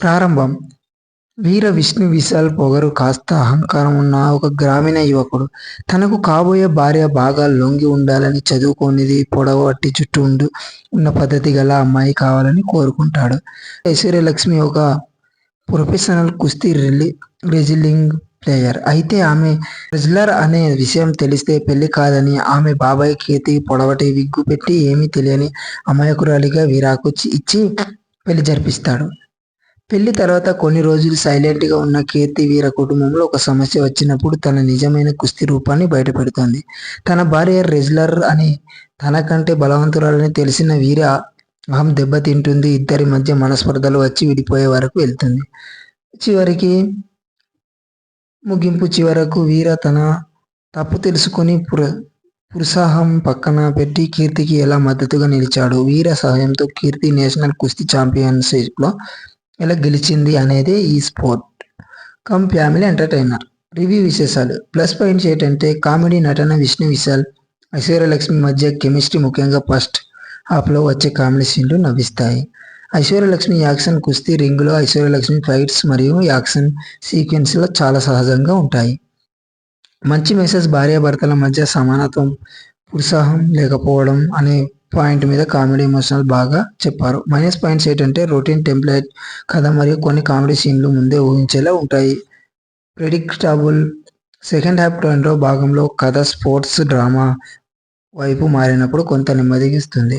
ప్రారంభం. వీర విష్ణు విశాల్ పొగరు కాస్త అహంకారం ఉన్న ఒక గ్రామీణ యువకుడు. తనకు కాబోయే భార్య బాగా లొంగి ఉండాలని, చదువుకోనిది, పొడవాటి జుట్టు ఉన్న పద్ధతి గల అమ్మాయి కావాలని కోరుకుంటాడు. ఐశ్వర్యలక్ష్మి ఒక ప్రొఫెషనల్ కుస్తీ రెజ్లింగ్ ప్లేయర్. అయితే ఆమె రెజ్లర్ అనే విషయం తెలిస్తే పెళ్లి కాదని ఆమె బాబాయ్ కీర్తికి పొడవటి విగ్గు పెట్టి ఏమీ తెలియని అమాయకురాలిగా విడాకు ఇచ్చి పెళ్లి జరిపిస్తాడు. పెళ్లి తర్వాత కొన్ని రోజులు సైలెంట్గా ఉన్న కీర్తి వీర కుటుంబంలో ఒక సమస్య వచ్చినప్పుడు తన నిజమైన కుస్తీ రూపాన్ని బయటపెడుతోంది. తన భార్య రెజ్లర్ అని, తనకంటే బలవంతురాలని తెలిసిన వీర అహం దెబ్బతింటుంది. ఇద్దరి మధ్య మనస్పర్ధలు వచ్చి విడిపోయే వరకు వెళ్తుంది. చివరకు వీర తన తప్పు తెలుసుకుని పురుషాహం పక్కన పెట్టి కీర్తికి ఎలా మద్దతుగా నిలిచాడు. వీర సహాయంతో కీర్తి నేషనల్ కుస్తీ ఛాంపియన్షిప్లో ఎలా గెలిచింది అనేదే ఈ sport come family entertainer. Review విశేషాలు. ప్లస్ పాయింట్స్ ఏంటంటే కామెడీ, నటన. విష్ణు విశాల్, ఐశ్వర్యలక్ష్మి మధ్య కెమిస్ట్రీ, ముఖ్యంగా ఫస్ట్ హాఫ్లో వచ్చే కామెడీ సీన్లు నవ్విస్తాయి. ఐశ్వర్యలక్ష్మి యాక్షన్. కుస్తీ రింగులో ఐశ్వర్యలక్ష్మి ఫైట్స్ మరియు యాక్షన్ సీక్వెన్స్లో చాలా సహజంగా ఉంటాయి. మంచి మెసేజ్. భార్యాభర్తల మధ్య సమానత్వం, పురుషాహం లేకపోవడం అనే పాయింట్ మీద కామెడీ, ఎమోషనల్ బాగా చెప్పారు. మైనస్ పాయింట్స్ ఏంటంటే రొటీన్ టెంప్లెట్ కథ మరియు కొన్ని కామెడీ సీన్లు ముందే ఊహించేలా ఉంటాయి. ప్రెడిక్టబుల్. సెకండ్ హాఫ్ రెండో భాగంలో కథ స్పోర్ట్స్ డ్రామా వైపు మారినప్పుడు కొంత నెమ్మదిగిస్తుంది.